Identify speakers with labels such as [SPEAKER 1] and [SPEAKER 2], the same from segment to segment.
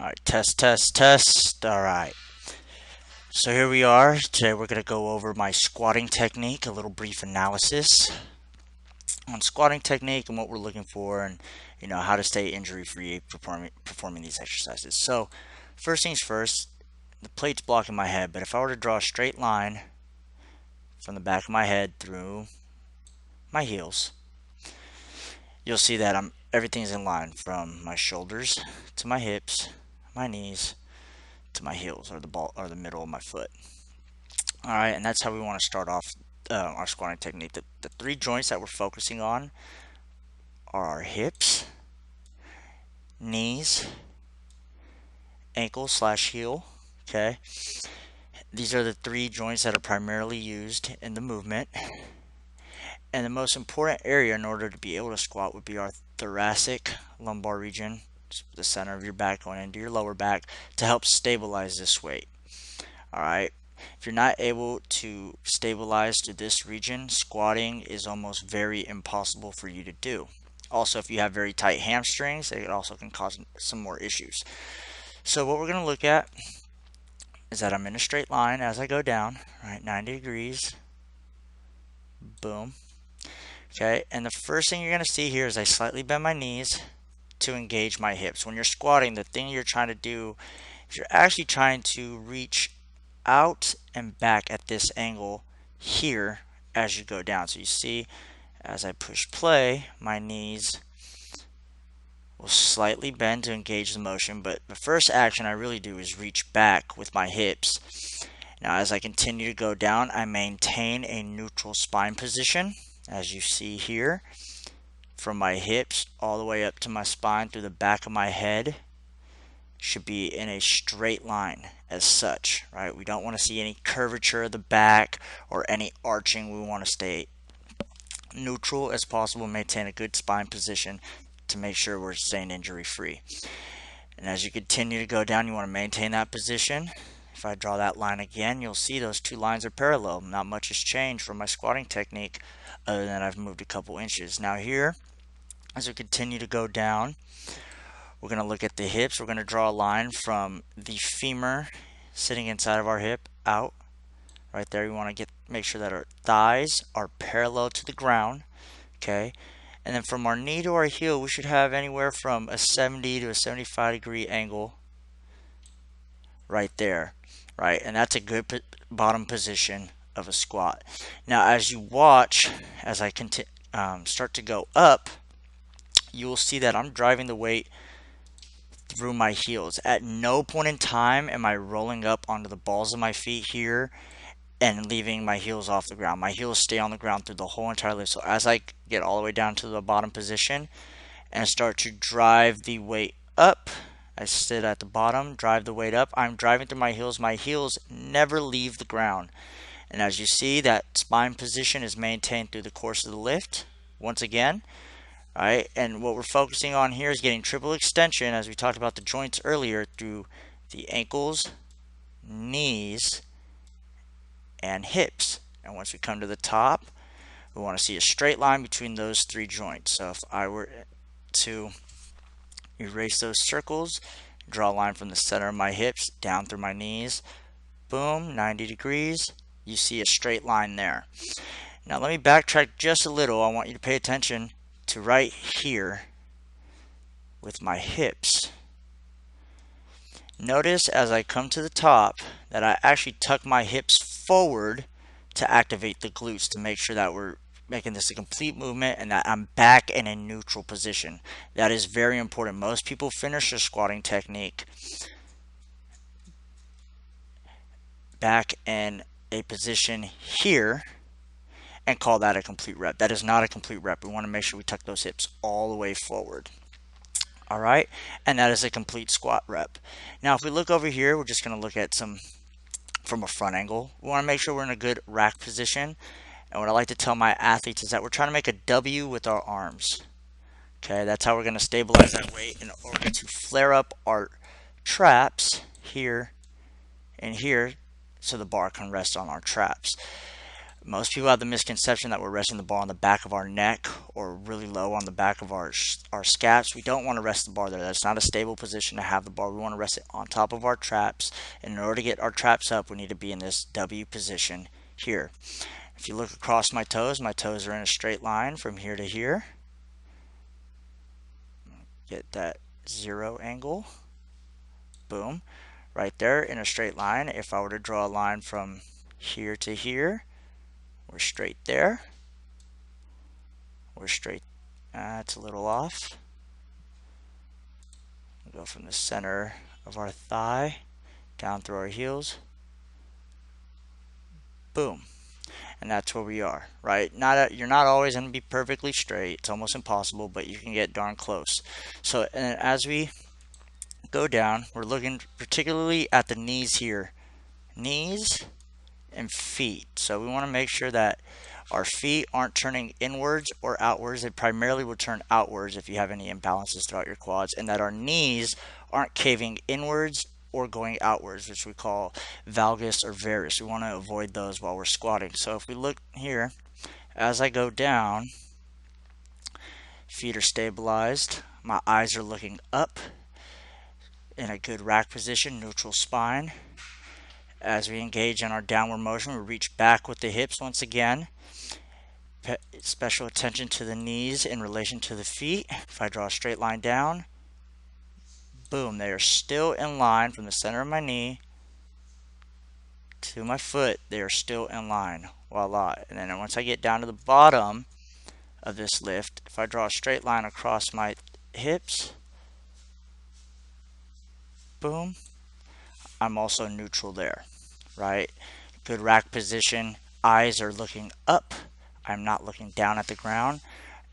[SPEAKER 1] All right, test, test, test. All right. So here we are. Today we're going to go over my squatting technique, a little brief analysis on squatting technique and what we're looking for and how to stay injury free performing these exercises. So, first things first, the plate's blocking my head, but if I were to draw a straight line from the back of my head through my heels, you'll see that everything's in line from my shoulders to my hips, my knees to my heels or the middle of my foot. All right, and that's how we want to start off our squatting technique. The three joints that we're focusing on are our hips, knees, ankle slash heel. Okay, these are the three joints that are primarily used in the movement. And the most important area in order to be able to squat would be our thoracic lumbar region, the center of your back going into your lower back, to help stabilize this weight. All right. If you're not able to stabilize to this region, squatting is almost very impossible for you to do. Also, if you have very tight hamstrings, it also can cause some more issues. So what we're going to look at is that I'm in a straight line as I go down, right, 90 degrees, boom. Okay, and the first thing you're going to see here is I slightly bend my knees to engage my hips. When you're squatting, the thing you're trying to do is you're actually trying to reach out and back at this angle here as you go down. So you see, as I push play, my knees will slightly bend to engage the motion, but the first action I really do is reach back with my hips. Now as I continue to go down, I maintain a neutral spine position, as you see here, from my hips all the way up to my spine through the back of my head should be in a straight line as such, right? We don't want to see any curvature of the back or any arching. We want to stay neutral as possible, maintain a good spine position to make sure we're staying injury free. And as you continue to go down, you want to maintain that position. If I draw that line again, you'll see those two lines are parallel. Not much has changed from my squatting technique other than I've moved a couple inches. Now here, as we continue to go down, we're going to look at the hips. We're going to draw a line from the femur sitting inside of our hip out. Right there, you want to make sure that our thighs are parallel to the ground. Okay, and then from our knee to our heel, we should have anywhere from a 70 to a 75 degree angle right there. Right, and that's a good bottom position of a squat. Now, as you watch, as I start to go up, you will see that I'm driving the weight through my heels. At no point in time am I rolling up onto the balls of my feet here and leaving my heels off the ground. My heels stay on the ground through the whole entire lift. So as I get all the way down to the bottom position and start to drive the weight up, I sit at the bottom, drive the weight up. I'm driving through my heels. My heels never leave the ground. And as you see, that spine position is maintained through the course of the lift. Once again, all right, and what we're focusing on here is getting triple extension, as we talked about the joints earlier, through the ankles, knees, and hips. And once we come to the top, we want to see a straight line between those three joints. So if I were to erase those circles, draw a line from the center of my hips down through my knees, boom, 90 degrees, you see a straight line there. Now let me backtrack just a little. I want you to pay attention to right here with my hips. Notice as I come to the top that I actually tuck my hips forward to activate the glutes to make sure that we're making this a complete movement and that I'm back in a neutral position. That is very important. Most people finish their squatting technique back in a position here and call that a complete rep. That is not a complete rep. We want to make sure we tuck those hips all the way forward. All right, and that is a complete squat rep. Now if we look over here, we're just going to look at some from a front angle. We want to make sure we're in a good rack position. And what I like to tell my athletes is that we're trying to make a W with our arms. Okay, that's how we're going to stabilize that weight in order to flare up our traps here and here so the bar can rest on our traps. Most people have the misconception that we're resting the bar on the back of our neck or really low on the back of our scaps. We don't want to rest the bar there. That's not a stable position to have the bar. We want to rest it on top of our traps. And in order to get our traps up, we need to be in this W position here. If you look across my toes are in a straight line from here to here. Get that 0 angle. Boom. Right there in a straight line. If I were to draw a line from here to here, we're straight there. We're straight. It's a little off. We'll go from the center of our thigh down through our heels. Boom. And that's where we are, right? You're not always going to be perfectly straight. It's almost impossible, but you can get darn close. So, and as we go down, we're looking particularly at the knees here. Knees and feet. So we want to make sure that our feet aren't turning inwards or outwards. They primarily will turn outwards if you have any imbalances throughout your quads, and that our knees aren't caving inwards or going outwards, which we call valgus or varus. We want to avoid those while we're squatting. So if we look here, as I go down, feet are stabilized. My eyes are looking up in a good rack position, neutral spine. As we engage in our downward motion, we reach back with the hips once again. Special attention to the knees in relation to the feet. If I draw a straight line down, boom, they are still in line from the center of my knee to my foot. They are still in line. Voila. And then once I get down to the bottom of this lift, if I draw a straight line across my hips, boom, I'm also neutral there, right? Good rack position. Eyes are looking up. I'm not looking down at the ground.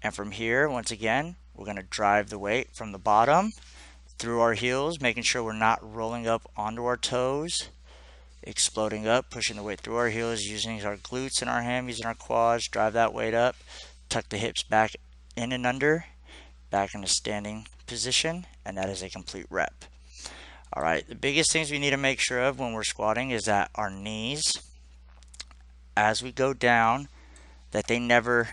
[SPEAKER 1] And from here, once again, we're going to drive the weight from the bottom through our heels, making sure we're not rolling up onto our toes, exploding up, pushing the weight through our heels, using our glutes and our hammies and our quads, drive that weight up, tuck the hips back in and under, back in a standing position, and that is a complete rep. All right, the biggest things we need to make sure of when we're squatting is that our knees, as we go down, that they never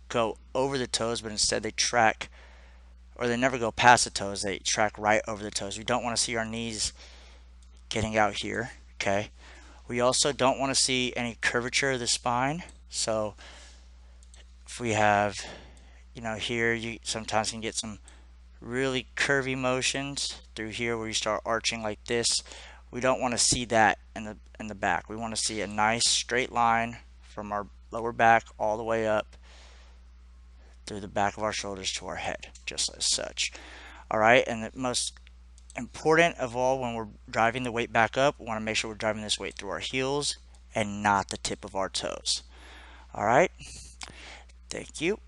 [SPEAKER 1] go over the toes, but instead they track, or they never go past the toes, they track right over the toes. We don't want to see our knees getting out here, okay? We also don't want to see any curvature of the spine. So if we have, here you sometimes can get some really curvy motions through here where you start arching like this. We don't want to see that in the back. We want to see a nice straight line from our lower back all the way up through the back of our shoulders to our head, just as such. All right, and the most important of all, when we're driving the weight back up, we want to make sure we're driving this weight through our heels and not the tip of our toes. All right, thank you.